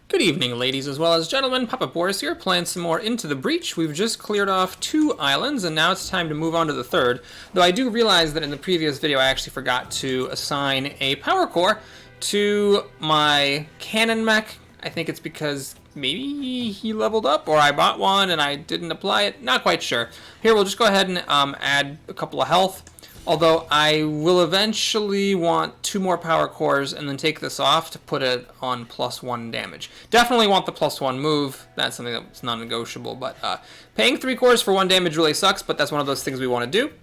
Good evening, ladies as well as gentlemen. Papa Boris here, playing some more Into the Breach. We've just cleared off 2 islands, and now it's time to move on to the 3rd. Though I do realize that in the previous video I actually forgot to assign a power core to my cannon mech. I think it's because maybe he leveled up, or I bought one and I didn't apply it. Not quite sure. Here, we'll just go ahead and add a couple of health. Although I will eventually want 2 more power cores and then take this off to put it on +1 damage. Definitely want the +1 move. That's something that's non-negotiable. But paying 3 cores for 1 damage really sucks, but that's one of those things we want to do.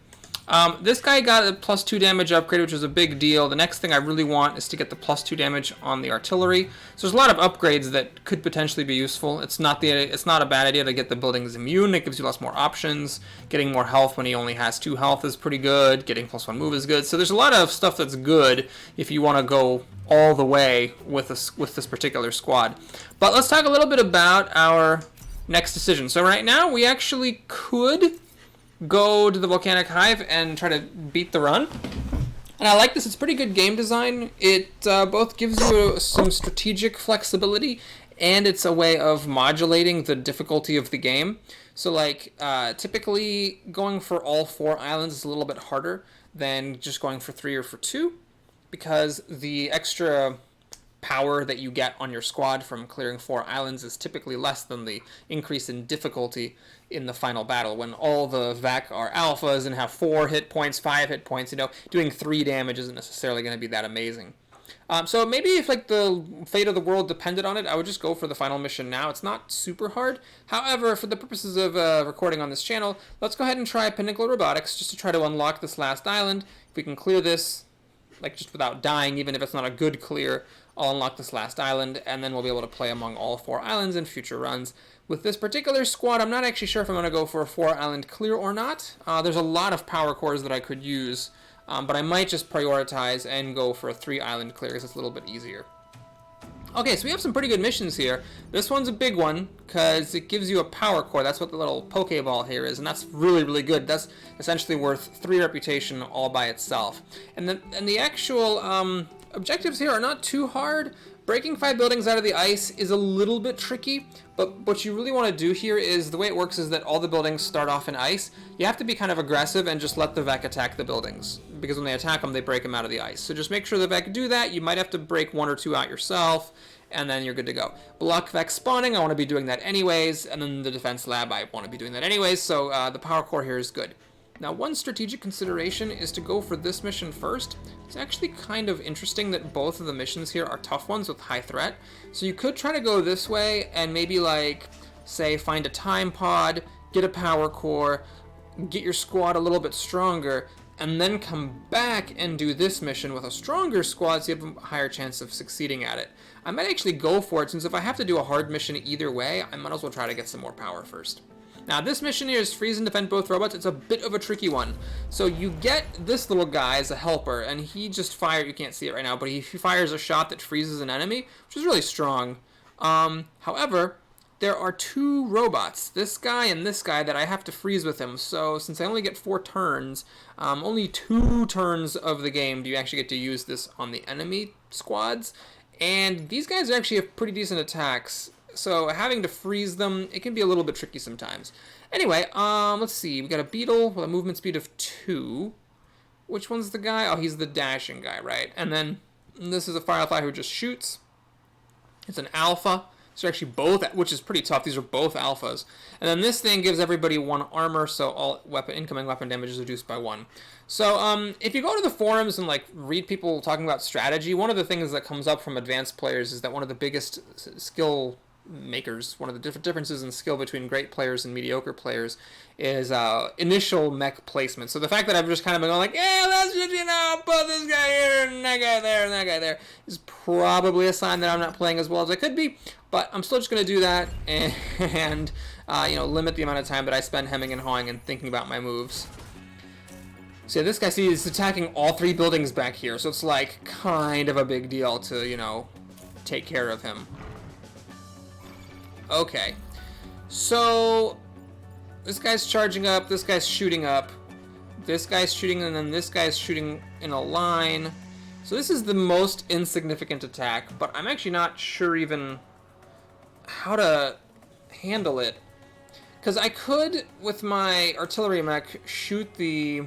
This guy got a +2 damage upgrade, which is a big deal. The next thing I really want is to get the +2 damage on the artillery. So there's a lot of upgrades that could potentially be useful. It's not a bad idea to get the buildings immune. It gives you lots more options. Getting more health when he only has 2 health is pretty good. Getting +1 move is good. So there's a lot of stuff that's good if you want to go all the way with this particular squad. But let's talk a little bit about our next decision. So right now we actually could go to the Volcanic Hive and try to beat the run. And I like this. It's pretty good game design. It both gives you some strategic flexibility, and it's a way of modulating the difficulty of the game. So like typically going for all 4 islands is a little bit harder than just going for 3 or for 2, because the extra power that you get on your squad from clearing 4 islands is typically less than the increase in difficulty in the final battle. When all the VAC are alphas and have 4 hit points, 5 hit points, doing 3 damage isn't necessarily going to be that amazing. So maybe if like the fate of the world depended on it, I would just go for the final mission now. It's not super hard. However, for the purposes of recording on this channel, let's go ahead and try Pinnacle Robotics just to try to unlock this last island. If we can clear this, like just without dying, even if it's not a good clear, I'll unlock this last island, and then we'll be able to play among all 4 islands in future runs. With this particular squad, I'm not actually sure if I'm going to go for a 4 island clear or not. There's a lot of power cores that I could use, but I might just prioritize and go for a 3 island clear because it's a little bit easier. Okay, so we have some pretty good missions here. This one's a big one because it gives you a power core. That's what the little Pokeball here is, and that's really, really good. That's essentially worth 3 reputation all by itself. And the actual objectives here are not too hard. Breaking 5 buildings out of the ice is a little bit tricky, but what you really want to do here is, the way it works is that all the buildings start off in ice. You have to be kind of aggressive and just let the VEC attack the buildings, because when they attack them, they break them out of the ice. So just make sure the VEC do that. You might have to break 1 or 2 out yourself, and then you're good to go. Block VEC spawning, I want to be doing that anyways, and then the defense lab, I want to be doing that anyways, so the power core here is good. Now, one strategic consideration is to go for this mission first. It's actually kind of interesting that both of the missions here are tough ones with high threat. So you could try to go this way and maybe, like, say, find a time pod, get a power core, get your squad a little bit stronger, and then come back and do this mission with a stronger squad so you have a higher chance of succeeding at it. I might actually go for it, since if I have to do a hard mission either way, I might as well try to get some more power first. Now, this mission here is freeze and defend both robots. It's a bit of a tricky one. So you get this little guy as a helper, and he just fires, you can't see it right now, but he fires a shot that freezes an enemy, which is really strong. However, there are 2 robots, this guy and this guy, that I have to freeze with him. So since I only get 4 turns, only 2 turns of the game do you actually get to use this on the enemy squads. And these guys actually have pretty decent attacks. So having to freeze them, it can be a little bit tricky sometimes. Anyway, let's see. We got a beetle with a movement speed of 2. Which one's the guy? Oh, he's the dashing guy, right? And then this is a firefly who just shoots. It's an alpha. So actually both, which is pretty tough. These are both alphas. And then this thing gives everybody 1 armor, so all incoming weapon damage is reduced by 1. So if you go to the forums and like read people talking about strategy, one of the things that comes up from advanced players is that one of the biggest skill makers, one of the differences in skill between great players and mediocre players is initial mech placement. So the fact that I've just kind of been going like, yeah, let's just, put this guy here and that guy there and that guy there, is probably a sign that I'm not playing as well as I could be. But I'm still just going to do that and limit the amount of time that I spend hemming and hawing and thinking about my moves. So yeah, this guy, see, is attacking all 3 buildings back here, so it's like kind of a big deal to, take care of him. Okay, so this guy's charging up, this guy's shooting up, this guy's shooting, and then this guy's shooting in a line. So this is the most insignificant attack, but I'm actually not sure even how to handle it. Because I could, with my artillery mech, shoot the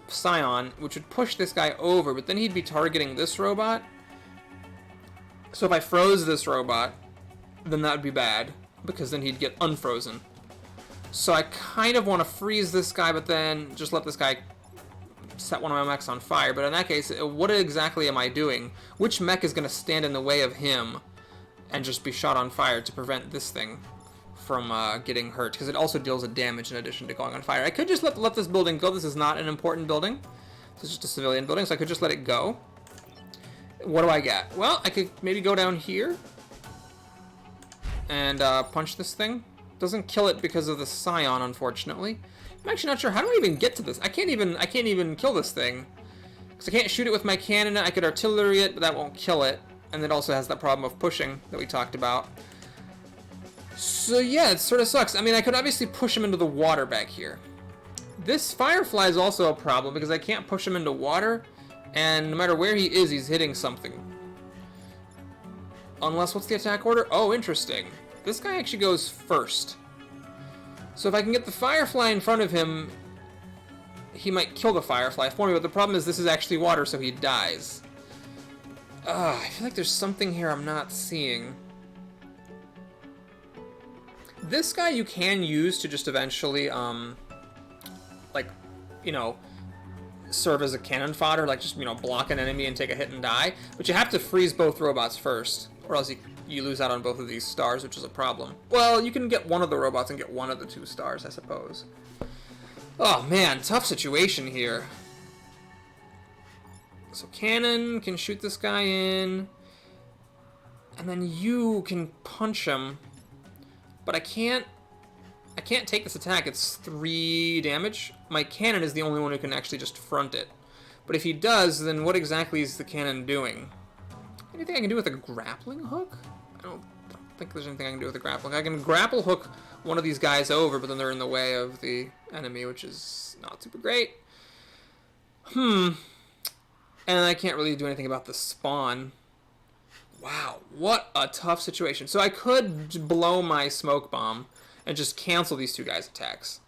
Scion, which would push this guy over, but then he'd be targeting this robot. So if I froze this robot, then that would be bad, because then he'd get unfrozen. So I kind of want to freeze this guy, but then just let this guy set one of my mechs on fire. But in that case, what exactly am I doing? Which mech is going to stand in the way of him and just be shot on fire to prevent this thing from getting hurt? Because it also deals a damage in addition to going on fire. I could just let this building go. This is not an important building. This is just a civilian building, so I could just let it go. What do I get? Well, I could maybe go down here and punch this thing. Doesn't kill it because of the Scion, unfortunately. I'm actually not sure. How do I even get to this? I can't even kill this thing. Because I can't shoot it with my cannon. I could artillery it, but that won't kill it. And it also has that problem of pushing that we talked about. So yeah, it sort of sucks. I mean, I could obviously push him into the water back here. This Firefly is also a problem because I can't push him into water. And no matter where he is, he's hitting something. Unless, what's the attack order? Oh, interesting. This guy actually goes first. So if I can get the Firefly in front of him, he might kill the Firefly for me, but the problem is this is actually water, so he dies. I feel like there's something here I'm not seeing. This guy you can use to just eventually, like, you know, serve as a cannon fodder, like just, you know, block an enemy and take a hit and die. But you have to freeze both robots first, or else you lose out on both of these stars, which is a problem. Well, you can get one of the robots and get one of the 2 stars, I suppose. Oh man, tough situation here. So cannon can shoot this guy in, and then you can punch him. But I can't take this attack. It's 3 damage. My cannon is the only one who can actually just front it. But if he does, then what exactly is the cannon doing? Anything I can do with a grappling hook? I don't think there's anything I can do with a grappling hook. I can grapple hook one of these guys over, but then they're in the way of the enemy, which is not super great. And I can't really do anything about the spawn. Wow, what a tough situation. So I could blow my smoke bomb and just cancel these 2 guys' attacks.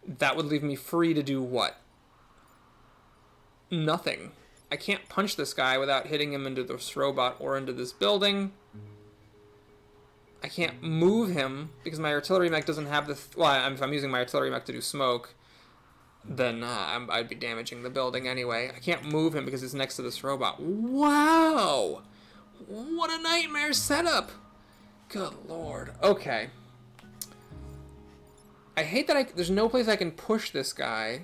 That would leave me free to do what? Nothing. I can't punch this guy without hitting him into this robot or into this building. I can't move him because my artillery mech doesn't have the... Well, if I'm using my artillery mech to do smoke, then I'd be damaging the building anyway. I can't move him because it's next to this robot. Wow! What a nightmare setup! Good lord. Okay. I hate that there's no place I can push this guy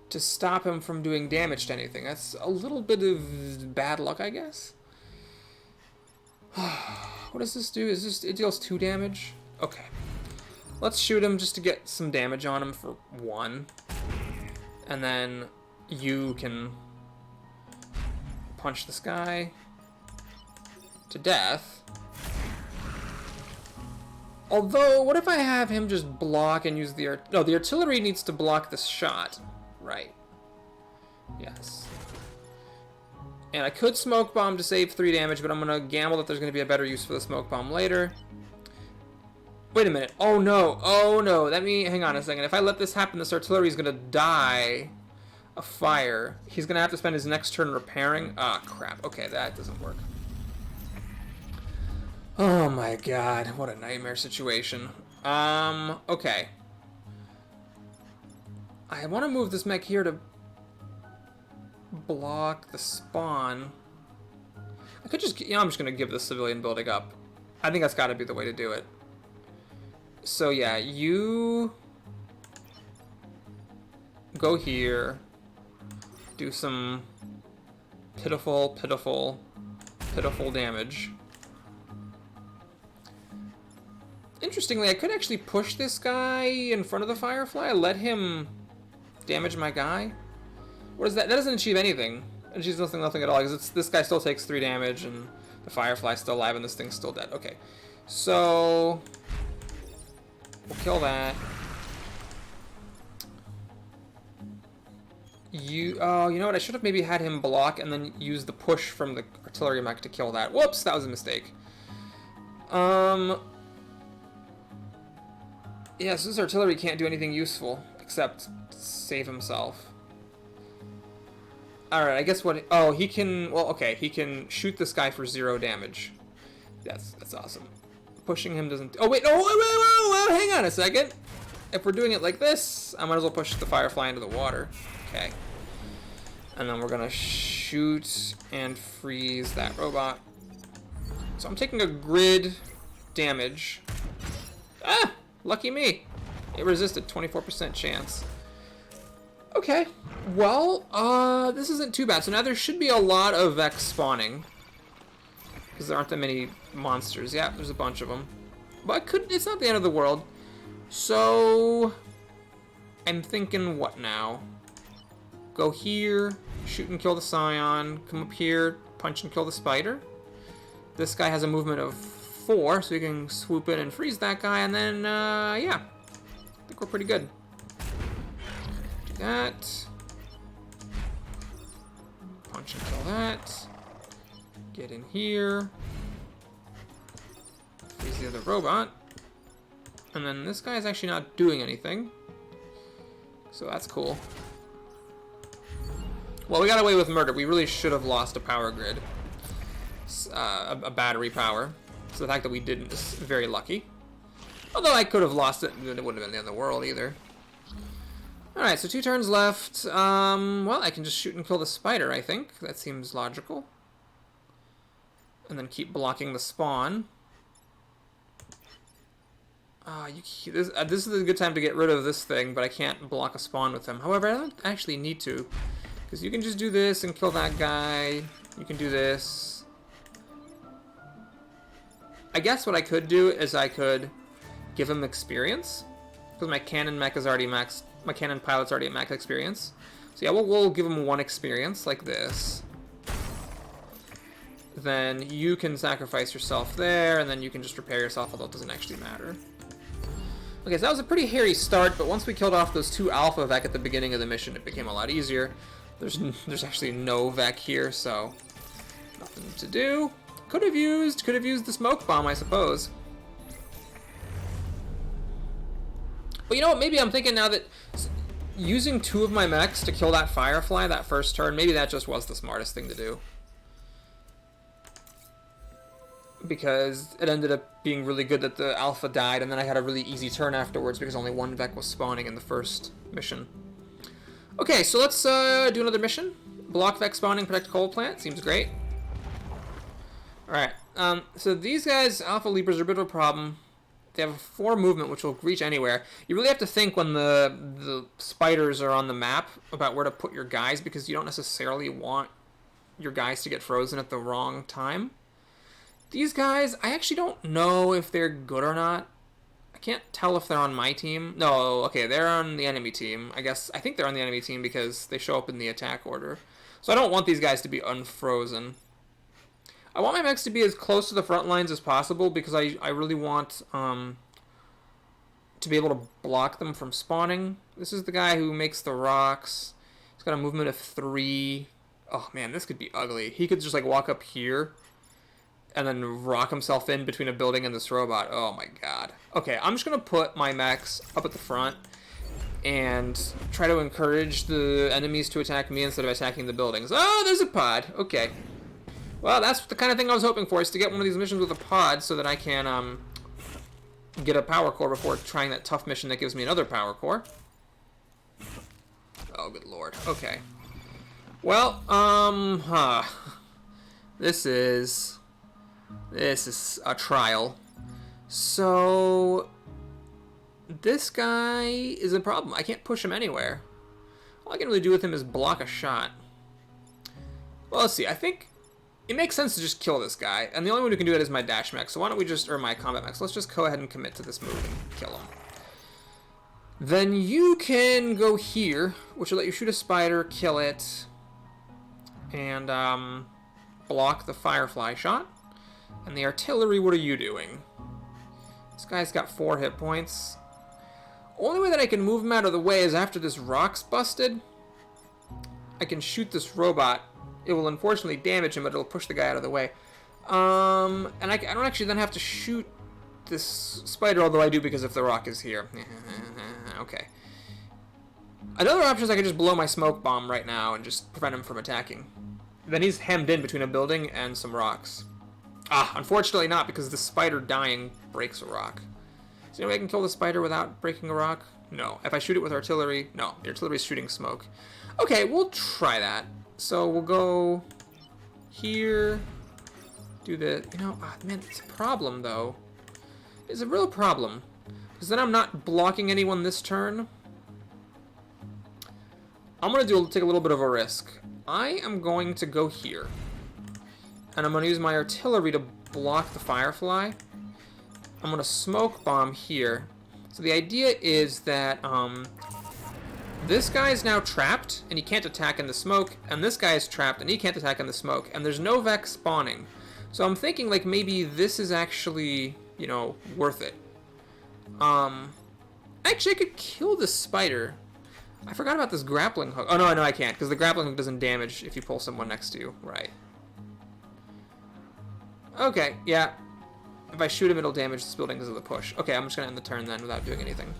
to stop him from doing damage to anything. That's a little bit of bad luck, I guess. What does this do? It deals 2 damage? Okay. Let's shoot him just to get some damage on him for 1. And then you can punch this guy to death. Although, what if I have him just block and use the no, the artillery needs to block this shot. Right. Yes. And I could smoke bomb to save 3 damage, but I'm going to gamble that there's going to be a better use for the smoke bomb later. Wait a minute. Oh no. Oh no. Hang on a second. If I let this happen, this artillery is going to die of fire. He's going to have to spend his next turn repairing. Ah, crap. Okay, that doesn't work. Oh my god. What a nightmare situation. Okay. I want to move this mech here to block the spawn. I could just, I'm just going to give the civilian building up. I think that's got to be the way to do it. So yeah, you go here, do some pitiful, pitiful, pitiful damage. Interestingly, I could actually push this guy in front of the Firefly, let him damage my guy. What is that? That doesn't achieve anything. It achieves nothing at all, because this guy still takes 3 damage, and the Firefly's still alive, and this thing's still dead. Okay, so we'll kill that. Oh, you know what? I should have maybe had him block and then use the push from the artillery mech to kill that. Whoops, that was a mistake. Yeah, so this artillery can't do anything useful except save himself. Alright, I guess what... Oh, he can... Well, okay, he can shoot this guy for 0 damage. That's awesome. Pushing him doesn't... Oh, wait, no, whoa, hang on a second. If we're doing it like this, I might as well push the Firefly into the water. Okay. And then we're gonna shoot and freeze that robot. So I'm taking a grid damage. Ah! Lucky me. It resisted, 24% chance. Okay. Well, this isn't too bad. So now there should be a lot of Vex spawning. Because there aren't that many monsters. Yeah, there's a bunch of them. But it's not the end of the world. So... I'm thinking what now? Go here, shoot and kill the Scion, come up here, punch and kill the Spider. This guy has a movement of 4, so we can swoop in and freeze that guy, and then, yeah. I think we're pretty good. Do that. Punch and kill that. Get in here. Freeze the other robot. And then this guy is actually not doing anything. So that's cool. Well, we got away with murder. We really should have lost a power grid. A battery power. So the fact that we didn't is very lucky. Although I could have lost it, and it wouldn't have been the end of the world either. Alright, so 2 turns left. Well, I can just shoot and kill the Spider, I think. That seems logical. And then keep blocking the spawn. This is a good time to get rid of this thing, but I can't block a spawn with him. However, I don't actually need to. Because you can just do this and kill that guy. You can do this. I guess what I could do is I could give him experience. Because my cannon mech is already maxed. My cannon pilot's already at max experience. So yeah, we'll give him 1 experience, like this. Then you can sacrifice yourself there, and then you can just repair yourself, although it doesn't actually matter. Okay, so that was a pretty hairy start, but once we killed off those 2 Alpha Vec at the beginning of the mission, it became a lot easier. There's actually no Vec here, so nothing to do. Could have used the smoke bomb, I suppose. But you know what? Maybe I'm thinking now that using 2 of my mechs to kill that Firefly that first turn, maybe that just was the smartest thing to do. Because it ended up being really good that the Alpha died, and then I had a really easy turn afterwards because only 1 Vec was spawning in the first mission. Okay, so let's do another mission. Block Vec spawning, protect coal plant. Seems great. Alright, so these guys, Alpha Leapers, are a bit of a problem. They have 4 movement, which will reach anywhere. You really have to think when the spiders are on the map about where to put your guys, because you don't necessarily want your guys to get frozen at the wrong time. These guys, I actually don't know if they're good or not. I can't tell if they're on my team. No, okay, they're on the enemy team. I think they're on the enemy team because they show up in the attack order. So I don't want these guys to be unfrozen. I want my mechs to be as close to the front lines as possible because I really want to be able to block them from spawning. This is the guy who makes the rocks. He's got a movement of 3. Oh man, this could be ugly. He could just like walk up here and then rock himself in between a building and this robot. Oh my god. Okay, I'm just going to put my mechs up at the front and try to encourage the enemies to attack me instead of attacking the buildings. Oh, there's a pod. Okay. Well, that's the kind of thing I was hoping for, is to get one of these missions with a pod so that I can get a power core before trying that tough mission that gives me another power core. Oh, good lord. Okay. Well, This is a trial. So this guy is a problem. I can't push him anywhere. All I can really do with him is block a shot. Well, let's see. I think it makes sense to just kill this guy, and the only one who can do it is my dash mech. So why don't we just, or my combat mech? So let's just go ahead and commit to this move and kill him. Then you can go here, which will let you shoot a spider, kill it, and block the Firefly shot. And the artillery, what are you doing? This guy's got 4 hit points. Only way that I can move him out of the way is after this rock's busted. I can shoot this robot. It will unfortunately damage him, but it'll push the guy out of the way. And I don't actually then have to shoot this spider, although I do because if the rock is here. Okay. Another option is I could just blow my smoke bomb right now and just prevent him from attacking. Then he's hemmed in between a building and some rocks. Unfortunately not, because the spider dying breaks a rock. Is there any way I can kill the spider without breaking a rock? No. If I shoot it with artillery, no. The artillery is shooting smoke. Okay, we'll try that. So we'll go here, do the, man, it's a problem though. It's a real problem. Because then I'm not blocking anyone this turn. I'm going to take a little bit of a risk. I am going to go here. And I'm going to use my artillery to block the firefly. I'm going to smoke bomb here. So the idea is that this guy is now trapped, and he can't attack in the smoke, and this guy is trapped, and he can't attack in the smoke, and there's no Vex spawning. So I'm thinking, like, maybe this is actually, worth it. Actually, I could kill this spider. I forgot about this grappling hook. Oh, no, I can't, because the grappling hook doesn't damage if you pull someone next to you. Right. Okay, yeah. If I shoot him, it'll damage this building because of the push. Okay, I'm just going to end the turn then without doing anything.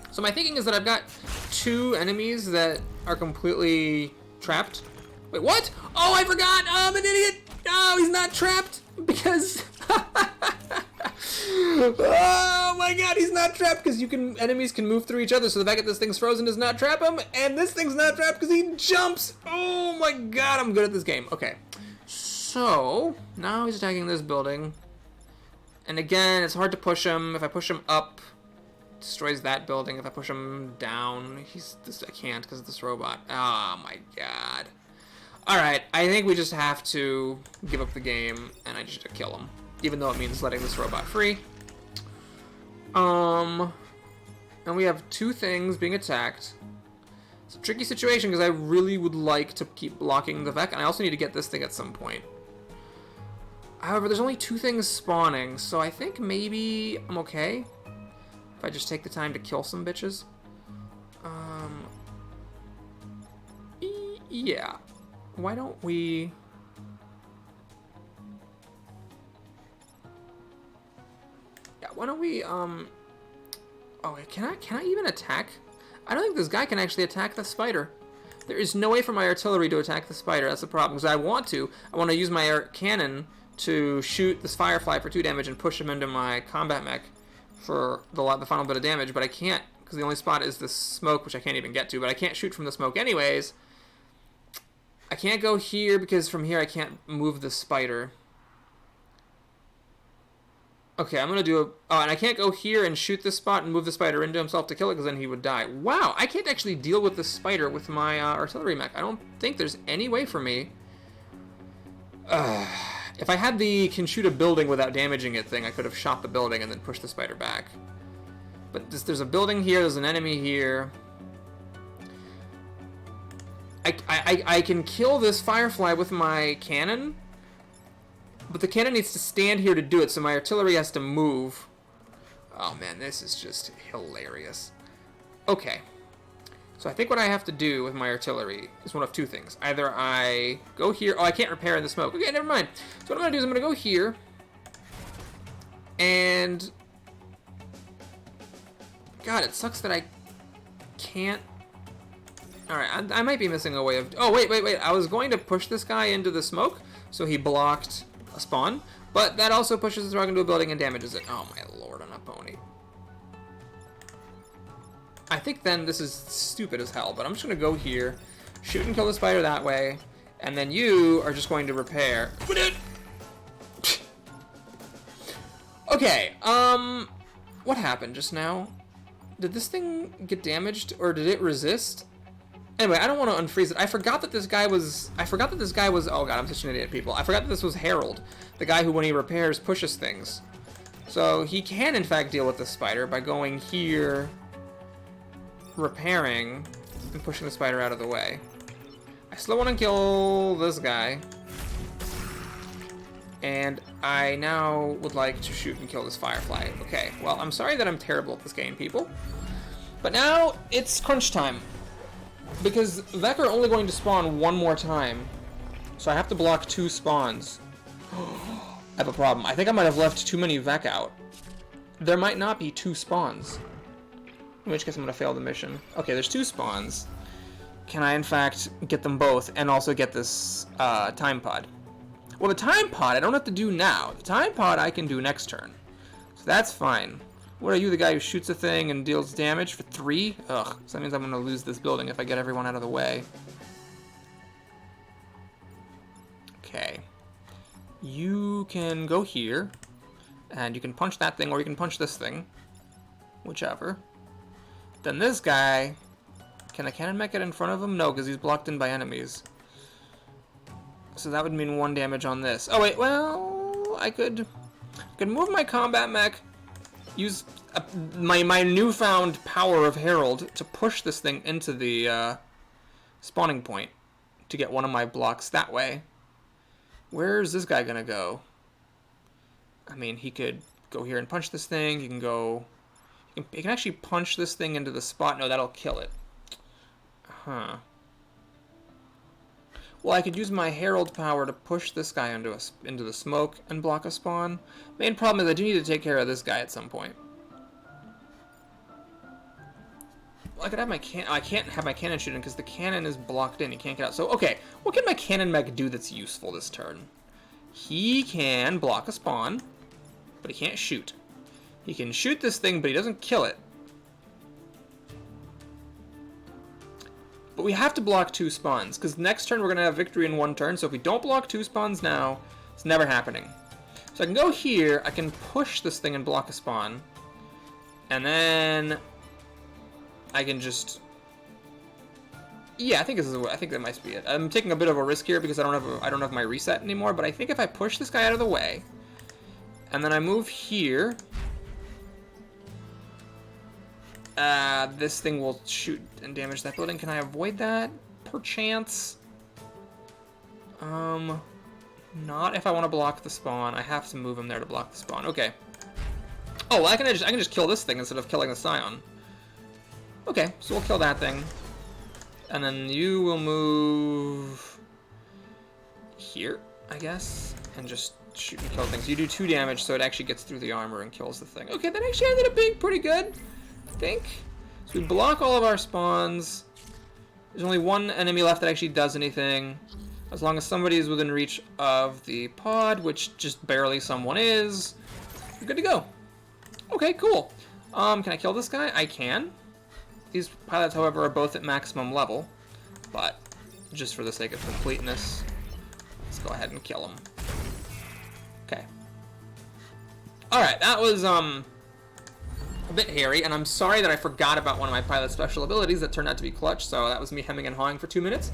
So my thinking is that I've got two enemies that are completely trapped. Wait, what? Oh, I forgot! I'm an idiot! Oh, he's not trapped because... Oh my god, he's not trapped because enemies can move through each other, so the fact that this thing's frozen does not trap him, and this thing's not trapped because he jumps! Oh my god, I'm good at this game. Okay. So, now he's attacking this building. And again, it's hard to push him. If I push him up, it destroys that building. If I push him down, I can't because of this robot. Oh my god. Alright, I think we just have to give up the game, and I just have to kill him. Even though it means letting this robot free. And we have two things being attacked. It's a tricky situation because I really would like to keep blocking the Vec, and I also need to get this thing at some point. However, there's only two things spawning, so I think maybe I'm okay if I just take the time to kill some bitches. Yeah. Why don't we... Yeah, why don't we, Oh, can I even attack? I don't think this guy can actually attack the spider. There is no way for my artillery to attack the spider. That's the problem, because I want to use my air cannon to shoot this firefly for 2 damage and push him into my combat mech for the final bit of damage, but I can't, because the only spot is the smoke, which I can't even get to, but I can't shoot from the smoke anyways. I can't go here, because from here I can't move the spider. Okay, I'm going to do a... Oh, and I can't go here and shoot this spot and move the spider into himself to kill it, because then he would die. Wow, I can't actually deal with this spider with my artillery mech. I don't think there's any way for me. If I had the can shoot a building without damaging it thing, I could have shot the building and then pushed the spider back. But there's a building here, there's an enemy here. I can kill this firefly with my cannon, but the cannon needs to stand here to do it, so my artillery has to move. Oh man, this is just hilarious. Okay. So I think what I have to do with my artillery is one of two things. Either I go here... Oh, I can't repair in the smoke. Okay, never mind. So what I'm going to do is I'm going to go here. And... God, it sucks that I can't... Alright, I might be missing a way of... Oh, wait. I was going to push this guy into the smoke, so he blocked a spawn. But that also pushes this rock into a building and damages it. Oh my lord, on a pony. I think then this is stupid as hell, but I'm just going to go here, shoot and kill the spider that way, and then you are just going to repair. Okay, what happened just now? Did this thing get damaged, or did it resist? Anyway, I don't want to unfreeze it. I forgot that this guy was... Oh god, I'm such an idiot, people. I forgot that this was Harold, the guy who, when he repairs, pushes things. So he can, in fact, deal with the spider by going here... repairing and pushing the spider out of the way. I still want to kill this guy, and I now would like to shoot and kill this firefly. Okay, well, I'm sorry that I'm terrible at this game, people, but now it's crunch time, because Vec are only going to spawn one more time, so I have to block 2 spawns. I have a problem. I think I might have left too many Vec out. There might not be 2 spawns. In which case I'm going to fail the mission. Okay, there's 2 spawns. Can I, in fact, get them both and also get this time pod? Well, the time pod I don't have to do now. The time pod I can do next turn. So that's fine. What are you, the guy who shoots a thing and deals damage for 3? Ugh, so that means I'm going to lose this building if I get everyone out of the way. Okay. You can go here, and you can punch that thing, or you can punch this thing. Whichever. Then this guy... Can a cannon mech get in front of him? No, because he's blocked in by enemies. So that would mean 1 damage on this. Oh wait, well... I could move my combat mech, use my newfound power of Herald to push this thing into the spawning point to get one of my blocks that way. Where's this guy gonna go? I mean, he could go here and punch this thing. He can go... He can actually punch this thing into the spot. No, that'll kill it. Huh. Well, I could use my Herald power to push this guy into the smoke and block a spawn. Main problem is I do need to take care of this guy at some point. Well, I could have my I can't have my cannon shooting because the cannon is blocked in. He can't get out. So, okay, what can my cannon mech do that's useful this turn? He can block a spawn, but he can't shoot. He can shoot this thing, but he doesn't kill it. But we have to block 2 spawns, because next turn we're going to have victory in 1 turn, so if we don't block 2 spawns now, it's never happening. So I can go here, I can push this thing and block a spawn, and then I can just... Yeah, I think that might be it. I'm taking a bit of a risk here because I don't have my reset anymore, but I think if I push this guy out of the way, and then I move here, this thing will shoot and damage that building. Can I avoid that? Perchance? Not if I want to block the spawn. I have to move him there to block the spawn. Okay. Oh, well, I can just kill this thing instead of killing the Scion. Okay, so we'll kill that thing. And then you will move here, I guess, and just shoot and kill things. You do 2 damage, so it actually gets through the armor and kills the thing. Okay, that actually ended up being pretty good, I think. So we block all of our spawns. There's only 1 enemy left that actually does anything. As long as somebody is within reach of the pod, which just barely someone is, we're good to go. Okay, cool. Can I kill this guy? I can. These pilots, however, are both at maximum level, but just for the sake of completeness, let's go ahead and kill them. Okay. Alright, that was, a bit hairy, and I'm sorry that I forgot about one of my pilot's special abilities that turned out to be clutch, so that was me hemming and hawing for 2 minutes,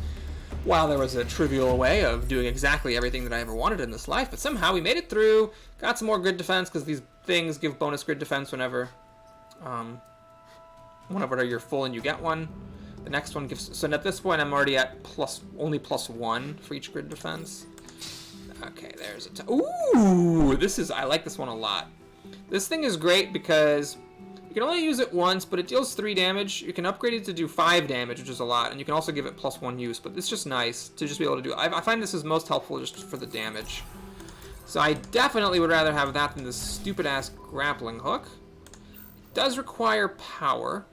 while there was a trivial way of doing exactly everything that I ever wanted in this life, but somehow we made it through, got some more grid defense, because these things give bonus grid defense whenever you're full and you get one. The next one gives, so at this point I'm already at only +1 for each grid defense. Okay, there's a ooh, I like this one a lot. This thing is great because you can only use it once, but it deals 3 damage. You can upgrade it to do 5 damage, which is a lot, and you can also give it +1 use, but it's just nice to just be able to do. I find this is most helpful just for the damage. So I definitely would rather have that than this stupid-ass grappling hook. It does require power,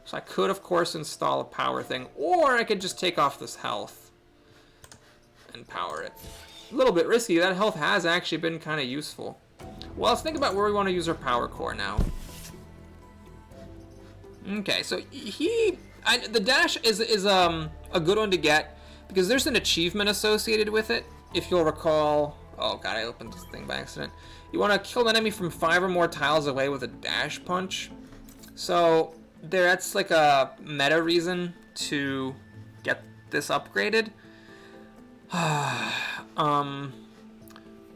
so I could, of course, install a power thing, or I could just take off this health and power it. A little bit risky. That health has actually been kind of useful. Well, let's think about where we want to use our power core now. Okay, so the dash is a good one to get because there's an achievement associated with it. If you'll recall, oh god, I opened this thing by accident. You want to kill an enemy from 5 or more tiles away with a dash punch. So that's like a meta reason to get this upgraded.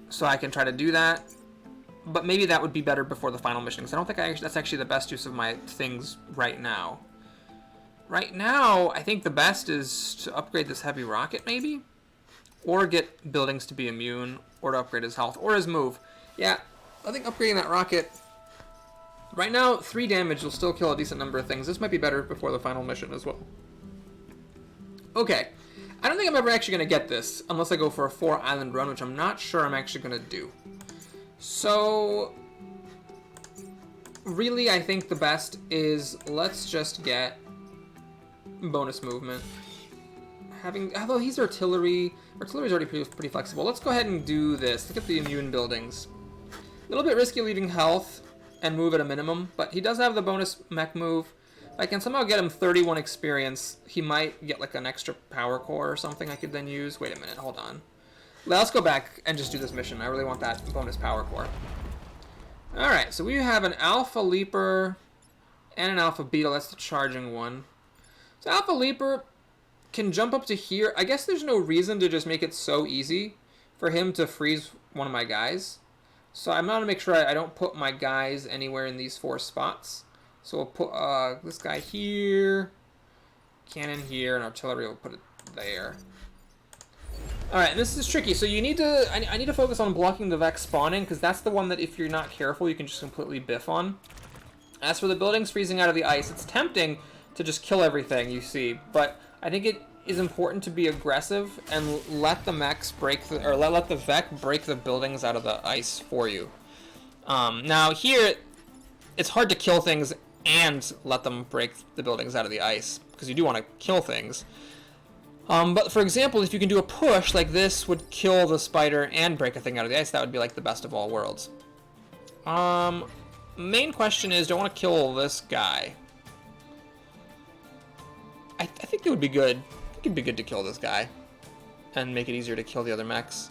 So I can try to do that. But maybe that would be better before the final mission, because I don't think that's actually the best use of my things right now. Right now, I think the best is to upgrade this heavy rocket, maybe? Or get buildings to be immune, or to upgrade his health, or his move. Yeah, I think upgrading that rocket... Right now, 3 damage will still kill a decent number of things. This might be better before the final mission as well. Okay, I don't think I'm ever actually going to get this unless I go for a 4-island run, which I'm not sure I'm actually going to do. So, really, I think the best is let's just get bonus movement. Although he's artillery, artillery's already pretty flexible. Let's go ahead and do this. Look at the immune buildings. A little bit risky leaving health and move at a minimum, but he does have the bonus mech move. If I can somehow get him 31 experience, he might get like an extra power core or something I could then use. Wait a minute, hold on. Let's go back and just do this mission. I really want that bonus power core. Alright, so we have an Alpha Leaper and an Alpha Beetle. That's the charging one. So Alpha Leaper can jump up to here. I guess there's no reason to just make it so easy for him to freeze one of my guys. So I'm going to make sure I don't put my guys anywhere in these 4 spots. So we'll put this guy here, cannon here, and artillery, we'll put it there. Alright, and this is tricky. So you need to, I need to focus on blocking the Vex spawning, because that's the one that if you're not careful, you can just completely biff on. As for the buildings freezing out of the ice, it's tempting to just kill everything you see, but I think it is important to be aggressive and let the mechs break the, or let the Vec break the buildings out of the ice for you. Now here, it's hard to kill things and let them break the buildings out of the ice, because you do want to kill things. But for example, if you can do a push like this would kill the spider and break a thing out of the ice, that would be like the best of all worlds. Main question is, do I want to kill this guy? I think it would be good. I think it'd be good to kill this guy and make it easier to kill the other mechs.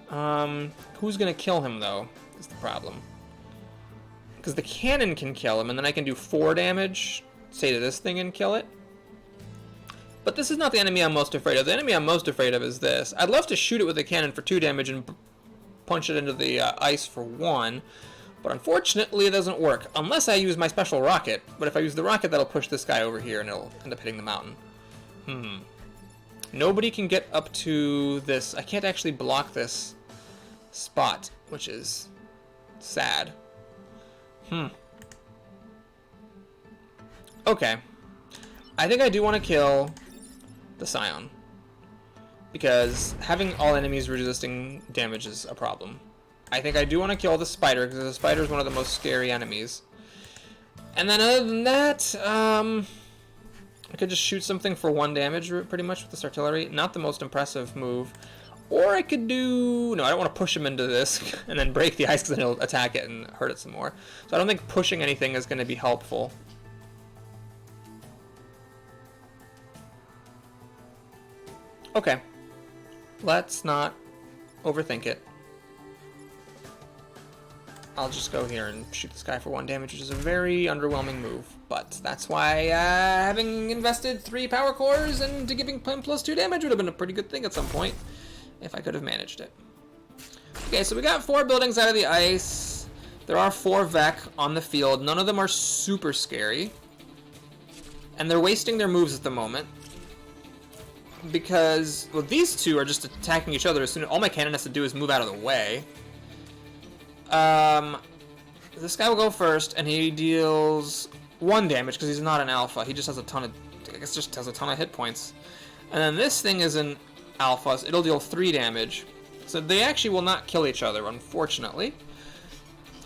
Who's gonna kill him though, is the problem. Because the cannon can kill him, and then I can do 4 damage, say to this thing and kill it. But this is not the enemy I'm most afraid of. The enemy I'm most afraid of is this. I'd love to shoot it with a cannon for 2 damage and punch it into the ice for 1. But unfortunately, it doesn't work, unless I use my special rocket. But if I use the rocket, that'll push this guy over here, and it'll end up hitting the mountain. Nobody can get up to this. I can't actually block this spot, which is sad. Okay. I think I do want to kill the Scion, because having all enemies resisting damage is a problem. I think I do want to kill the spider, because the spider is one of the most scary enemies. And then other than that, I could just shoot something for 1 damage pretty much with this artillery. Not the most impressive move. Or I could do... No, I don't want to push him into this and then break the ice, because then he'll attack it and hurt it some more. So I don't think pushing anything is going to be helpful. Okay. Let's not overthink it. I'll just go here and shoot this guy for 1 damage, which is a very underwhelming move. But that's why having invested 3 power cores and giving him plus 2 damage would have been a pretty good thing at some point, if I could have managed it. Okay, so we got 4 buildings out of the ice. There are 4 Vec on the field. None of them are super scary. And they're wasting their moves at the moment. Because, well, these 2 are just attacking each other as soon as all my cannon has to do is move out of the way. This guy will go first, and he deals 1 damage because he's not an alpha. He just has a ton of, I guess, just has a ton of hit points. And then this thing is an alpha, so it'll deal 3 damage. So they actually will not kill each other, unfortunately.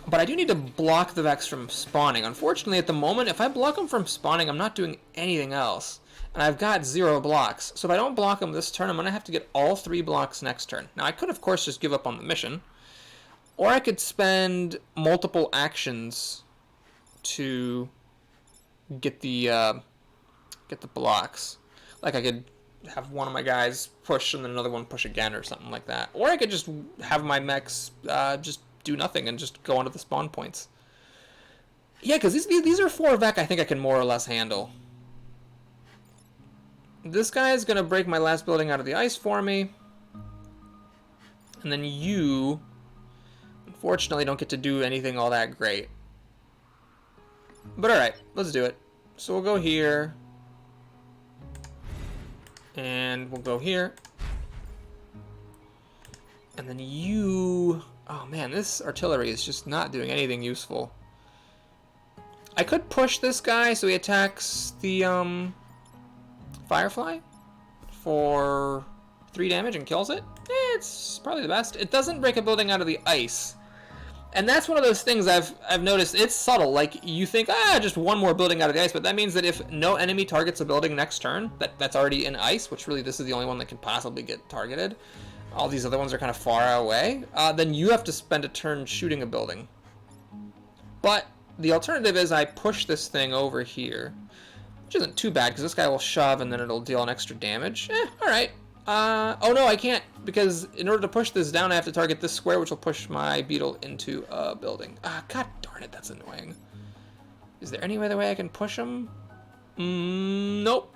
But I do need to block the Vex from spawning. Unfortunately, at the moment, if I block them from spawning, I'm not doing anything else. And I've got 0 blocks. So if I don't block them this turn, I'm going to have to get all 3 blocks next turn. Now, I could, of course, just give up on the mission. Or I could spend multiple actions to get the blocks. Like I could have one of my guys push and then another one push again or something like that. Or I could just have my mechs just do nothing and just go onto the spawn points. Yeah, because these are 4 Vec I think I can more or less handle. This guy is going to break my last building out of the ice for me. And then you... Unfortunately, don't get to do anything all that great. But alright, let's do it. So we'll go here. And we'll go here. And then you... Oh man, this artillery is just not doing anything useful. I could push this guy so he attacks the Firefly for 3 damage and kills it. It's probably the best. It doesn't break a building out of the ice. And that's one of those things I've noticed. It's subtle. Like, you think, just one more building out of the ice, but that means that if no enemy targets a building next turn that's already in ice, which really this is the only one that can possibly get targeted, all these other ones are kind of far away, then you have to spend a turn shooting a building. But the alternative is I push this thing over here, which isn't too bad, because this guy will shove and then it'll deal an extra damage. Alright. Oh no, I can't, because in order to push this down, I have to target this square, which will push my beetle into a building. God darn it, that's annoying. Is there any other way I can push him? Nope.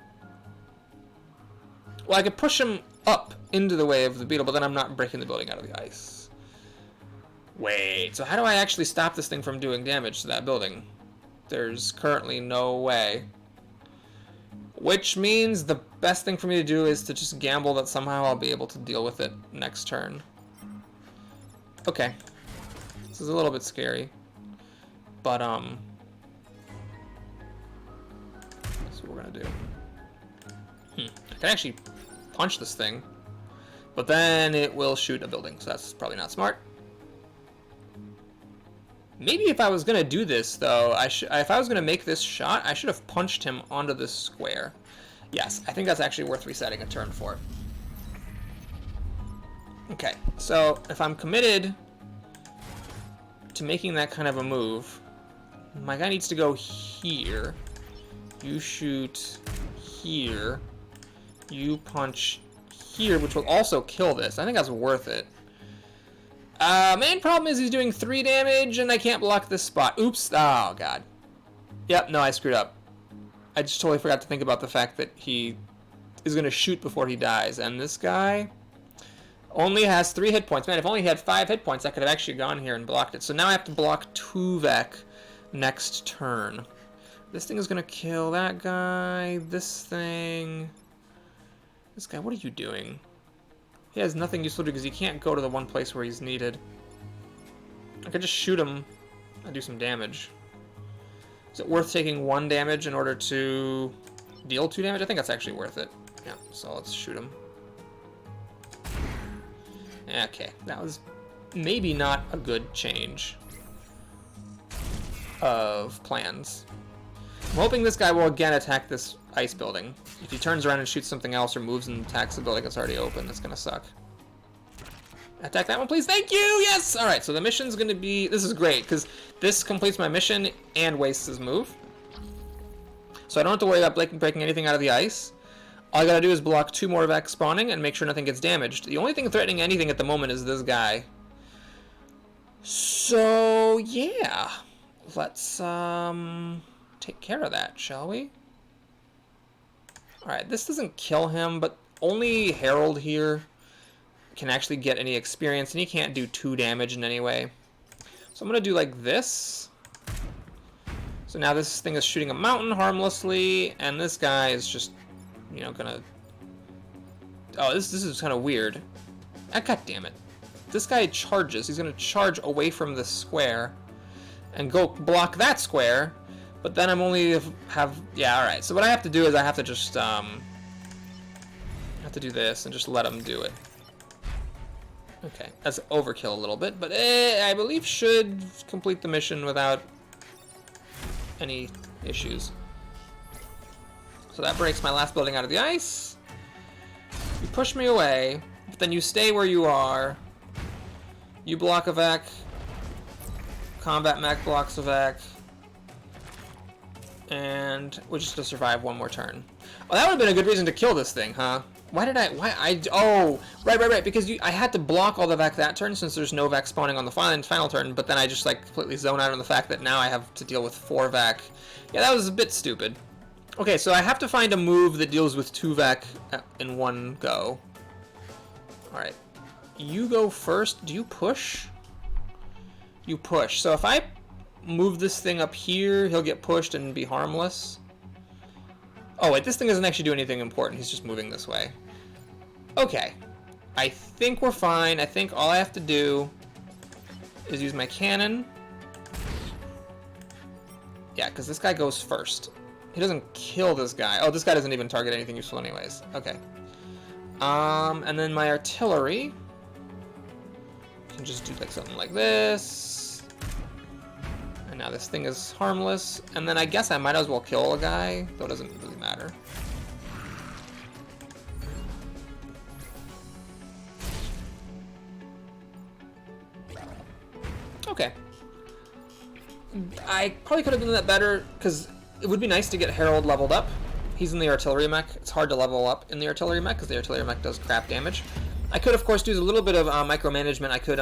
Well, I could push him up into the way of the beetle, but then I'm not breaking the building out of the ice. Wait, so how do I actually stop this thing from doing damage to that building? There's currently no way. Which means the best thing for me to do is to just gamble that somehow I'll be able to deal with it next turn. Okay. This is a little bit scary. But, that's what we're gonna do. I can actually punch this thing, but then it will shoot a building, so that's probably not smart. Maybe if I was gonna do this, though, if I was gonna make this shot, I should have punched him onto this square. Yes, I think that's actually worth resetting a turn for. Okay, so if I'm committed to making that kind of a move, my guy needs to go here. You shoot here. You punch here, which will also kill this. I think that's worth it. Main problem is he's doing 3 damage, and I can't block this spot. Oops. Oh, God. Yep, no, I screwed up. I just totally forgot to think about the fact that he is going to shoot before he dies. And this guy only has 3 hit points. Man, if only he had 5 hit points, I could have actually gone here and blocked it. So now I have to block Tuvek next turn. This thing is going to kill that guy. This thing. This guy, what are you doing? He has nothing useful because he can't go to the one place where he's needed. I could just shoot him and do some damage. Is it worth taking 1 damage in order to deal 2 damage? I think that's actually worth it. Yeah, so let's shoot him. Okay, that was maybe not a good change of plans. I'm hoping this guy will again attack this ice building. If he turns around and shoots something else or moves and attacks the building that's already open, that's gonna suck. Attack that one, please. Thank you! Yes! Alright, so the mission's gonna be... This is great, because this completes my mission and wastes his move. So I don't have to worry about breaking anything out of the ice. All I gotta do is block 2 more Vex spawning and make sure nothing gets damaged. The only thing threatening anything at the moment is this guy. So, yeah. Let's, take care of that, shall we? Alright, this doesn't kill him, but only Herald here can actually get any experience, and he can't do 2 damage in any way. So I'm going to do like this. So now this thing is shooting a mountain harmlessly, and this guy is just, you know, going to... Oh, this is kind of weird. God damn it. This guy charges. He's going to charge away from the square and go block that square. But then I'm only yeah, alright. So what I have to do is I have to just, I have to do this and just let him do it. Okay, that's overkill a little bit, but I believe should complete the mission without any issues. So that breaks my last building out of the ice. You push me away, but then you stay where you are. You block a Vec. Combat mech blocks a Vec. And we're just gonna survive 1 more turn. Oh, that would have been a good reason to kill this thing, huh? Oh, right, because I had to block all the Vec that turn since there's no Vec spawning on the final turn, but then I just, like, completely zone out on the fact that now I have to deal with 4 Vec. Yeah, that was a bit stupid. Okay, so I have to find a move that deals with 2 Vec in 1 go. Alright. You go first. Do you push? You push. So if I move this thing up here, he'll get pushed and be harmless. Oh, wait, this thing doesn't actually do anything important. He's just moving this way. Okay. I think we're fine. I think all I have to do is use my cannon. Yeah, because this guy goes first. He doesn't kill this guy. Oh, this guy doesn't even target anything useful anyways. Okay. And then my artillery can just do like something like this. And now this thing is harmless. And then I guess I might as well kill a guy, though it doesn't really matter. Okay. I probably could have done that better, because it would be nice to get Harold leveled up. He's in the artillery mech. It's hard to level up in the artillery mech, because the artillery mech does crap damage. I could, of course, do a little bit of micromanagement. I could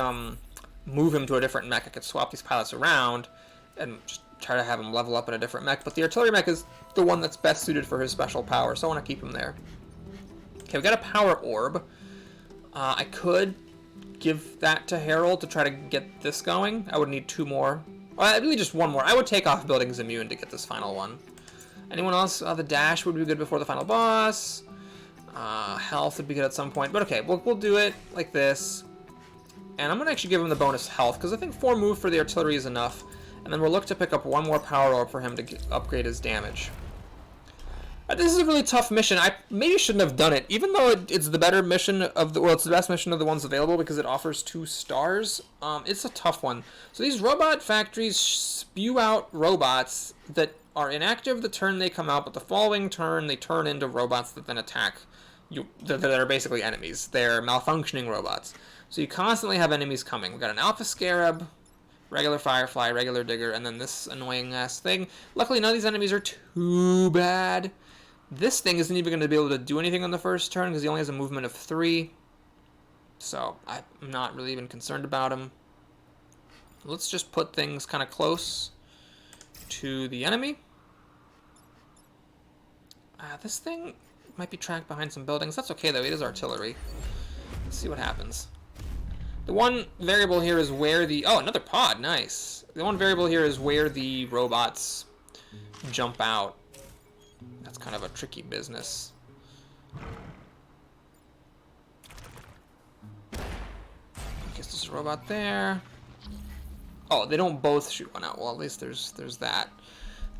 move him to a different mech. I could swap these pilots around and just try to have him level up in a different mech. But the artillery mech is the one that's best suited for his special power, so I want to keep him there. Okay, we got a power orb. I could give that to Harold to try to get this going. I would need 2 more. Well, really just 1 more. I would take off Buildings Immune to get this final one. Anyone else? The dash would be good before the final boss. Health would be good at some point. But okay, we'll do it like this. And I'm going to actually give him the bonus health, because I think 4 move for the artillery is enough. And then we'll look to pick up 1 more power orb for him to upgrade his damage. This is a really tough mission. I maybe shouldn't have done it, even though it's the better mission of the, well, it's the best mission of the ones available because it offers 2 stars. It's a tough one. So these robot factories spew out robots that are inactive the turn they come out, but the following turn they turn into robots that then attack you, that are basically enemies. They're malfunctioning robots. So you constantly have enemies coming. We've got an Alpha Scarab, regular Firefly, regular Digger, and then this annoying ass thing. Luckily, none of these enemies are too bad. This thing isn't even going to be able to do anything on the first turn because he only has a movement of 3. So I'm not really even concerned about him. Let's just put things kind of close to the enemy. This thing might be tracked behind some buildings. That's okay, though. It is artillery. Let's see what happens. The one variable here is where the... Oh, another pod. Nice. The one variable here is where the robots jump out. That's kind of a tricky business. I guess there's a robot there. Oh, they don't both shoot one out. Well, at least there's that.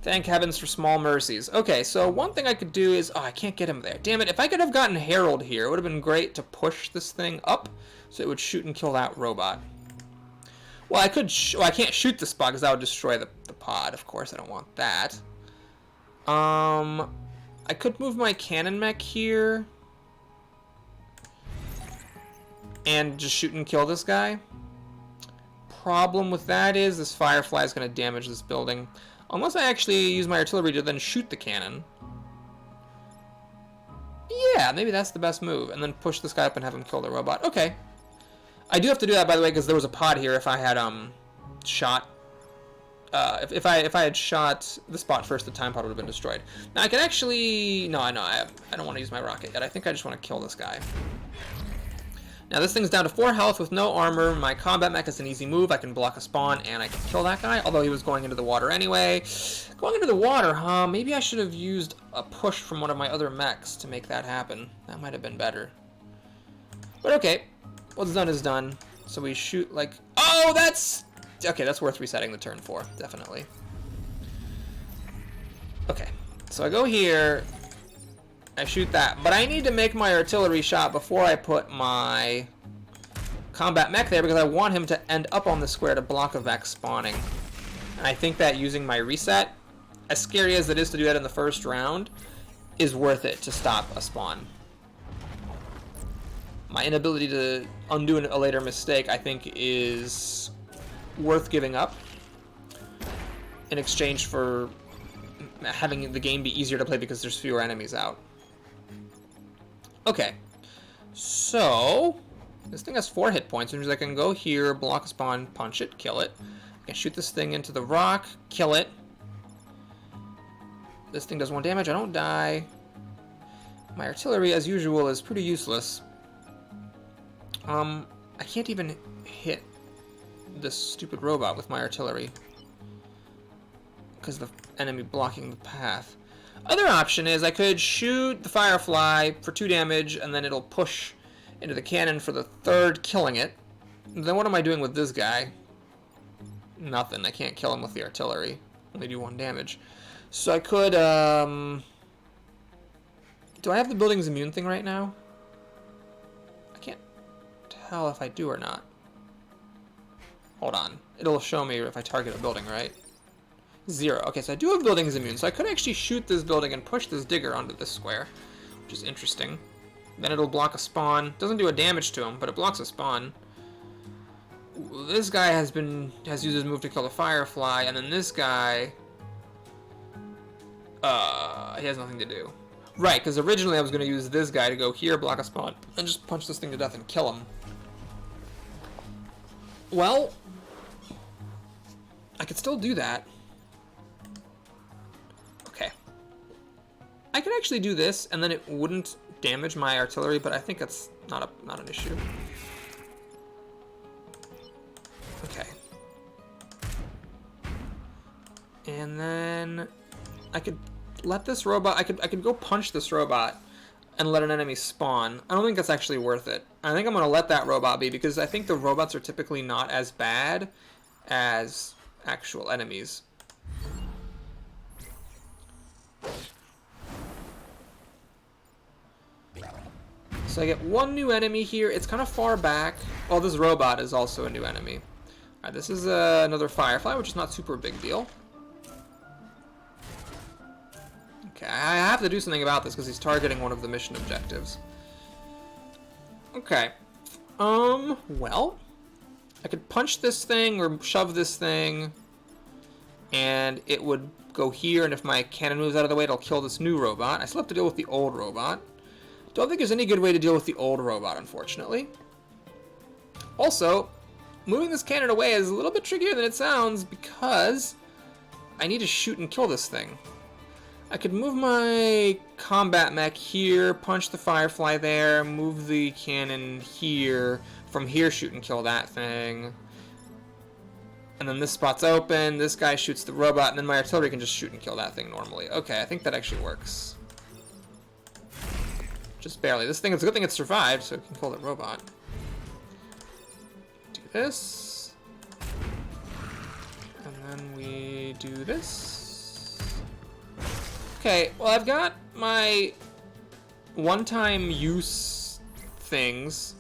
Thank heavens for small mercies. Okay, so one thing I could do is... Oh, I can't get him there. Damn it. If I could have gotten Harold here, it would have been great to push this thing up so it would shoot and kill that robot. Well, I could... Well, I can't shoot the spot because that would destroy the pod. Of course, I don't want that. I could move my cannon mech here and just shoot and kill this guy. Problem with that is this Firefly is going to damage this building. Unless I actually use my artillery to then shoot the cannon. Yeah, maybe that's the best move. And then push this guy up and have him kill the robot. Okay. I do have to do that, by the way, because there was a pod here if I had shot... if I had shot the spot first, the time pod would have been destroyed. Now I can actually... No, I don't want to use my rocket yet. I think I just want to kill this guy. Now this thing's down to 4 health with no armor. My combat mech is an easy move. I can block a spawn and I can kill that guy, although he was going into the water anyway. Going into the water, huh? Maybe I should have used a push from one of my other mechs to make that happen. That might have been better. But okay, what's done is done. So we shoot like... Oh, that's... Okay, that's worth resetting the turn for, definitely. Okay, so I go here, I shoot that, but I need to make my artillery shot before I put my combat mech there because I want him to end up on the square to block a Vex spawning. And I think that using my reset, as scary as it is to do that in the first round, is worth it to stop a spawn. My inability to undo a later mistake, I think, is worth giving up in exchange for having the game be easier to play because there's fewer enemies out. Okay, so this thing has 4 hit points, which means I can go here, block a spawn, punch it, kill it. I can shoot this thing into the rock, kill it. This thing does 1 damage, I don't die. My artillery, as usual, is pretty useless. I can't even hit this stupid robot with my artillery because the enemy blocking the path. Other option is I could shoot the Firefly for 2 damage and then it'll push into the cannon for the 3rd, killing it. Then what am I doing with this guy? Nothing. I can't kill him with the artillery. Only do 1 damage. So I could, do I have the Buildings Immune thing right now? tell if I do or not. Hold on. It'll show me if I target a building, right? 0. Okay, so I do have buildings immune, so I could actually shoot this building and push this digger onto this square, which is interesting. Then it'll block a spawn. Doesn't do a damage to him, but it blocks a spawn. This guy has used his move to kill the firefly, and then this guy, he has nothing to do. Right, because originally I was going to use this guy to go here, block a spawn, and just punch this thing to death and kill him. Well, I could still do that. Okay. I could actually do this, and then it wouldn't damage my artillery, but I think that's not an issue. Okay. And then I could let this robot, I could go punch this robot and let an enemy spawn. I don't think that's actually worth it. I think I'm going to let that robot be, because I think the robots are typically not as bad as actual enemies. So I get one new enemy here. It's kind of far back. Oh, this robot is also a new enemy. Alright, this is another firefly, which is not super big deal. Okay, I have to do something about this because he's targeting one of the mission objectives. Okay. Well, I could punch this thing or shove this thing, and it would go here, and if my cannon moves out of the way, it'll kill this new robot. I still have to deal with the old robot. Don't think there's any good way to deal with the old robot, unfortunately. Also, moving this cannon away is a little bit trickier than it sounds, because I need to shoot and kill this thing. I could move my combat mech here, punch the firefly there, move the cannon here, from here shoot and kill that thing. And then this spot's open, this guy shoots the robot, and then my artillery can just shoot and kill that thing normally. Okay, I think that actually works. Just barely. This thing, it's a good thing it survived, so it can kill the robot. Do this. And then we do this. Okay, well, I've got my one-time use things.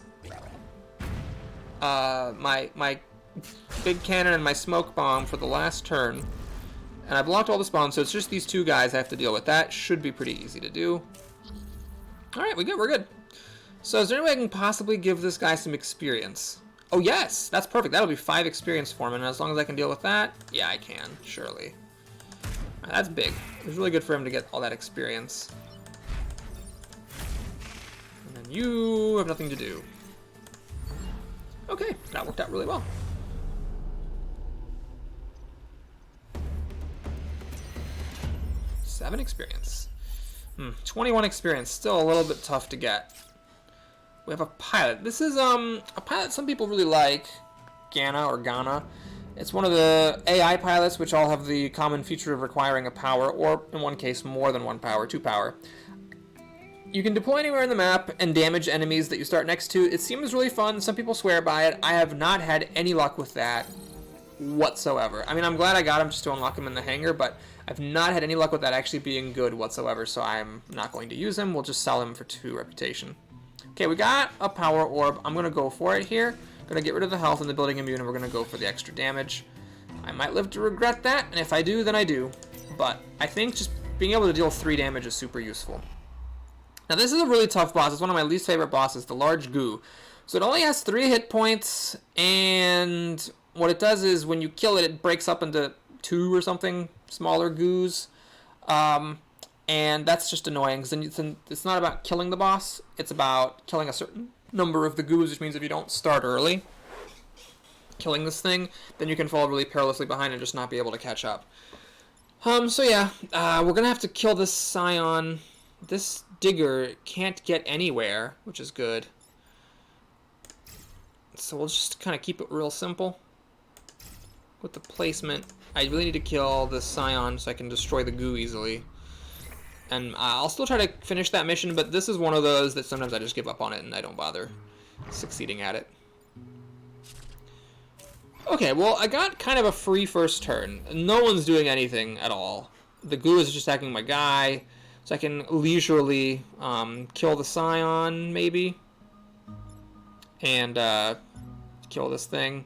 My big cannon and my smoke bomb for the last turn. And I blocked all the spawns, so it's just these two guys I have to deal with. That should be pretty easy to do. Alright, we're good. So is there any way I can possibly give this guy some experience? Oh yes, that's perfect. That'll be 5 experience for him, and as long as I can deal with that, yeah, I can, surely. Right, that's big. It's really good for him to get all that experience. And then you have nothing to do. Okay, that worked out really well. Seven experience. 21 experience, still a little bit tough to get. We have a pilot. This is a pilot some people really like, Ghana or Ghana. It's one of the AI pilots, which all have the common feature of requiring a power, or in one case, more than one power, 2 power. You can deploy anywhere in the map and damage enemies that you start next to. It seems really fun. Some people swear by it. I have not had any luck with that whatsoever. I mean, I'm glad I got him just to unlock him in the hangar, but I've not had any luck with that actually being good whatsoever, so I'm not going to use him. We'll just sell him for 2 reputation. Okay, we got a power orb. I'm going to go for it here. I'm going to get rid of the health and the building immune, and we're going to go for the extra damage. I might live to regret that, and if I do, then I do. But I think just being able to deal 3 damage is super useful. Now this is a really tough boss. It's one of my least favorite bosses, the large goo. So it only has 3 hit points, and what it does is when you kill it, it breaks up into 2 or something smaller goos. And that's just annoying, because it's not about killing the boss, it's about killing a certain number of the goos, which means if you don't start early killing this thing, then you can fall really perilously behind and just not be able to catch up. So yeah, we're gonna have to kill this Scion. This digger can't get anywhere, which is good. So we'll just kind of keep it real simple with the placement. I really need to kill the Scion so I can destroy the goo easily. And I'll still try to finish that mission, but this is one of those that sometimes I just give up on it and I don't bother succeeding at it. Okay, well, I got kind of a free first turn. No one's doing anything at all. The goo is just attacking my guy, so I can leisurely kill the Scion, maybe. and kill this thing.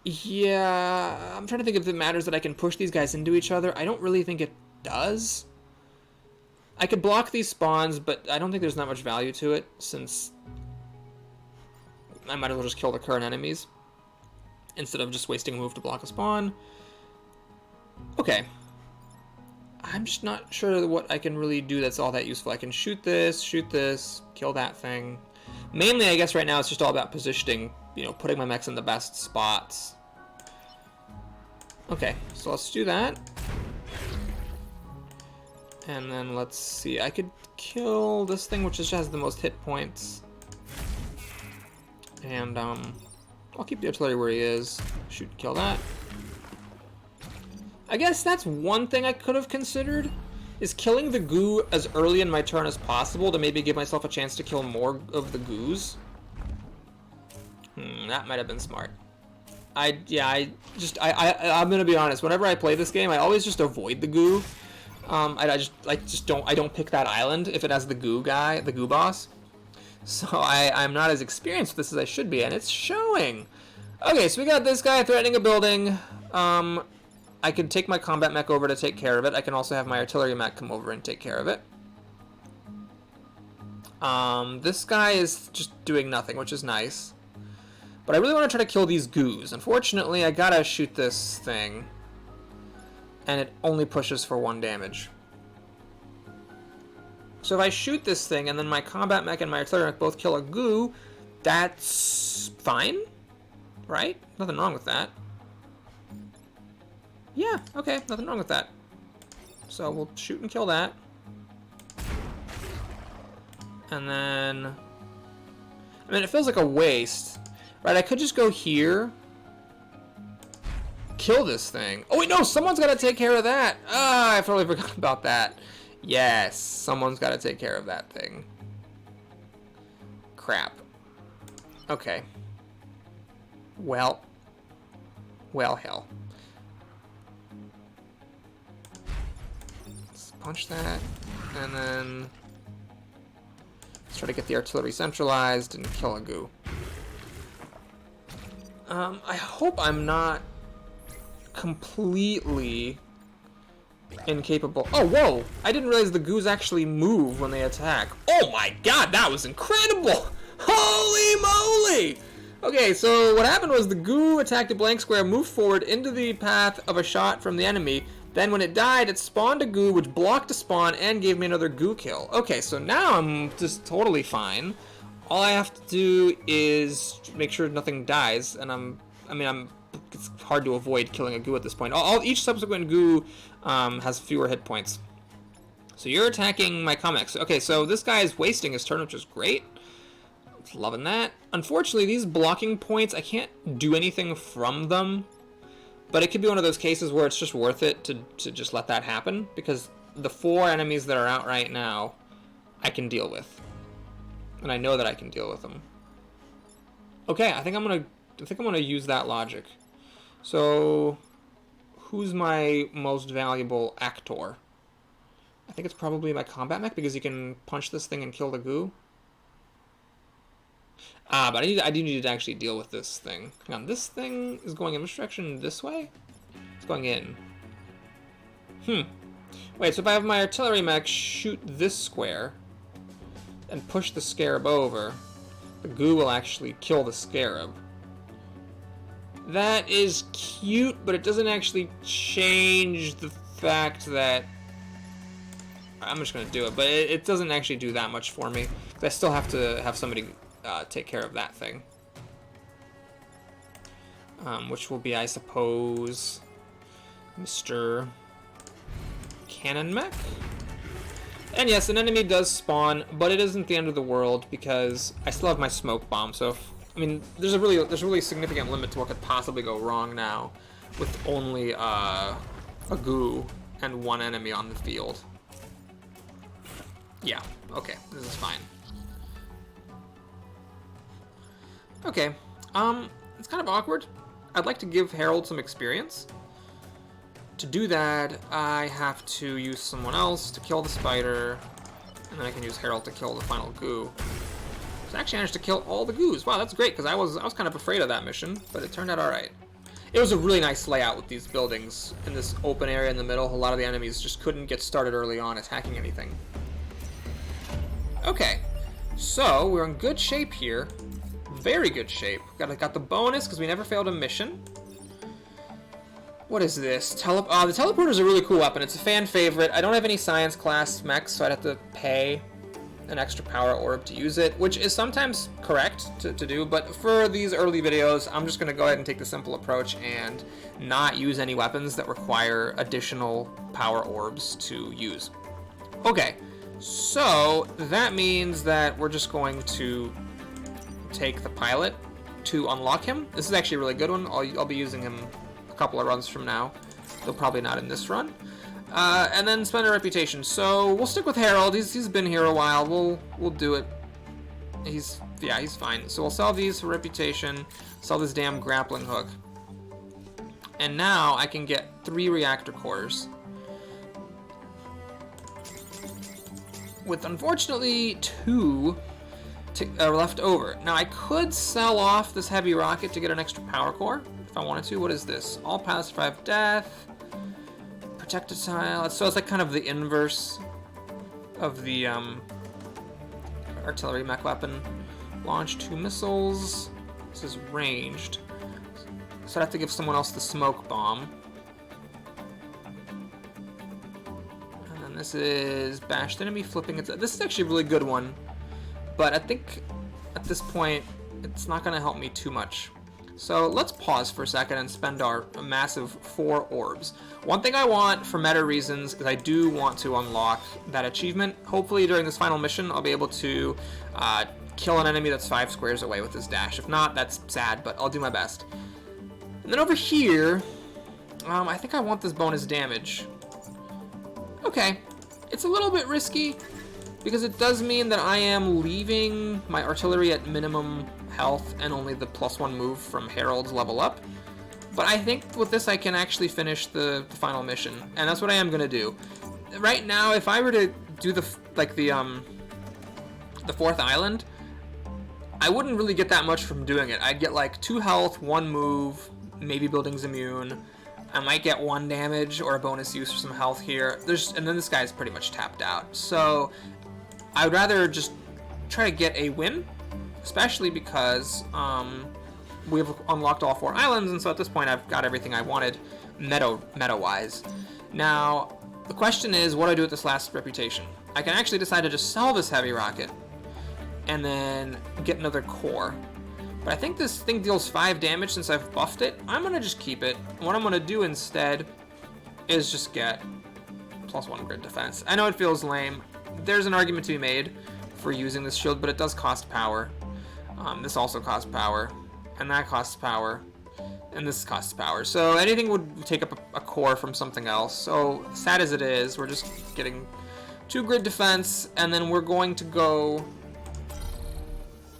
Yeah, I'm trying to think if it matters that I can push these guys into each other. I don't really think it does. I could block these spawns, but I don't think there's not much value to it, since I might as well just kill the current enemies instead of just wasting a move to block a spawn. Okay. I'm just not sure what I can really do that's all that useful. I can shoot this, kill that thing. Mainly, I guess right now it's just all about positioning, you know, putting my mechs in the best spots. Okay, so let's do that. And then let's see, I could kill this thing, which just has the most hit points. And I'll keep the artillery where he is. Shoot, kill that. I guess that's one thing I could have considered, is killing the goo as early in my turn as possible to maybe give myself a chance to kill more of the goos. That might have been smart. I'm gonna be honest. Whenever I play this game, I always just avoid the goo. I don't pick that island if it has the goo guy, the goo boss. So I'm not as experienced with this as I should be, and it's showing. Okay, so we got this guy threatening a building. I can take my combat mech over to take care of it. I can also have my artillery mech come over and take care of it. This guy is just doing nothing, which is nice. But I really want to try to kill these goos. Unfortunately, I gotta shoot this thing. And it only pushes for 1 damage. So if I shoot this thing and then my combat mech and my artillery mech both kill a goo, that's fine, right? Nothing wrong with that. Yeah, okay, nothing wrong with that. So we'll shoot and kill that. And then, I mean, it feels like a waste, right? I could just go here, kill this thing. Oh wait, no, someone's got to take care of that. Ah, I totally forgot about that. Yes, someone's got to take care of that thing. Crap. Okay. Well, hell. Let's punch that, and then let's try to get the artillery centralized and kill a goo. I hope I'm not completely incapable. Oh, whoa! I didn't realize the goos actually move when they attack. Oh my god, that was incredible! Holy moly! Okay, so what happened was the goo attacked a blank square, moved forward into the path of a shot from the enemy. Then when it died, it spawned a goo, which blocked a spawn and gave me another goo kill. Okay, so now I'm just totally fine. All I have to do is make sure nothing dies, and it's hard to avoid killing a goo at this point. Each subsequent goo has fewer hit points. So you're attacking my comics. Okay, so this guy is wasting his turn, which is great. Loving that. Unfortunately, these blocking points, I can't do anything from them. But it could be one of those cases where it's just worth it to just let that happen, because the 4 enemies that are out right now, I can deal with. And I know that I can deal with them. Okay, I think I'm gonna use that logic. So, who's my most valuable actor? I think it's probably my combat mech, because he can punch this thing and kill the goo. But I do need to actually deal with this thing. Hang on, this thing is going in which direction? This way? It's going in. Wait, so if I have my artillery mech shoot this square and push the scarab over, the goo will actually kill the scarab. That is cute, but it doesn't actually change the fact that... I'm just going to do it, but it doesn't actually do that much for me. I still have to have somebody take care of that thing. Which will be, I suppose, Mr. Cannon Mech? And yes, an enemy does spawn, but it isn't the end of the world because I still have my smoke bomb. So, there's a really significant limit to what could possibly go wrong now with only a goo and 1 enemy on the field. Yeah, okay, this is fine. Okay, it's kind of awkward. I'd like to give Harold some experience. To do that, I have to use someone else to kill the spider, and then I can use Harold to kill the final goo. So I actually managed to kill all the goos. Wow, that's great, because I was kind of afraid of that mission, but it turned out alright. It was a really nice layout with these buildings in this open area in the middle. A lot of the enemies just couldn't get started early on attacking anything. Okay, so we're in good shape here. Very good shape. Got the bonus because we never failed a mission. What is this? The teleporter is a really cool weapon. It's a fan favorite. I don't have any science class mechs, so I'd have to pay an extra power orb to use it, which is sometimes correct to do, but for these early videos, I'm just going to go ahead and take the simple approach and not use any weapons that require additional power orbs to use. Okay, so that means that we're just going to take the pilot to unlock him. This is actually a really good one. I'll be using him a couple of runs from now, though probably not in this run. And then spend a reputation. So we'll stick with Harold. He's been here a while. We'll do it. He's fine. So we'll sell these for reputation. Sell this damn grappling hook. And now I can get 3 reactor cores. With unfortunately 2 left over. Now I could sell off this heavy rocket to get an extra power core if I wanted to. What is this? All pilots survive death. Projectile. So it's like kind of the inverse of the artillery mech weapon. Launch 2 missiles. This is ranged. So I'd have to give someone else the smoke bomb. And then this is bashed enemy flipping it. This is actually a really good one, but I think at this point it's not going to help me too much. So let's pause for a second and spend our massive 4 orbs. One thing I want for meta reasons is I do want to unlock that achievement. Hopefully during this final mission I'll be able to kill an enemy that's 5 squares away with this dash. If not, that's sad, but I'll do my best. And then over here, I think I want this bonus damage. Okay, it's a little bit risky because it does mean that I am leaving my artillery at minimum health and only the +1 move from Harold's level up. But I think with this I can actually finish the final mission, and that's what I am gonna do. Right now, if I were to do the 4th island, I wouldn't really get that much from doing it. I'd get like 2 health, 1 move, maybe buildings immune. I might get 1 damage or a bonus use for some health here. And then this guy's pretty much tapped out. So I would rather just try to get a win, especially because we've unlocked all 4 islands, and so at this point I've got everything I wanted meta-wise. Now, the question is, what do I do with this last reputation? I can actually decide to just sell this heavy rocket and then get another core. But I think this thing deals 5 damage since I've buffed it. I'm going to just keep it. What I'm going to do instead is just get +1 grid defense. I know it feels lame. There's an argument to be made for using this shield, but it does cost power. This also costs power, and that costs power, and this costs power. So anything would take up a core from something else. So sad as it is, we're just getting 2 grid defense, and then we're going to go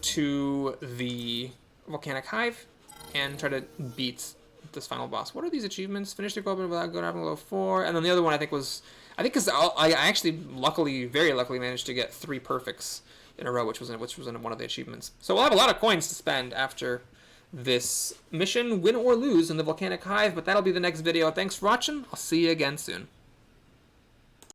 to the Volcanic Hive and try to beat this final boss. What are these achievements? Finish the equipment without going up below 4, and then the other one I think because I actually very luckily managed to get 3 perfects in a row, which was in one of the achievements. So we'll have a lot of coins to spend after this mission, win or lose in the Volcanic Hive, but that'll be the next video. Thanks for watching. I'll see you again soon.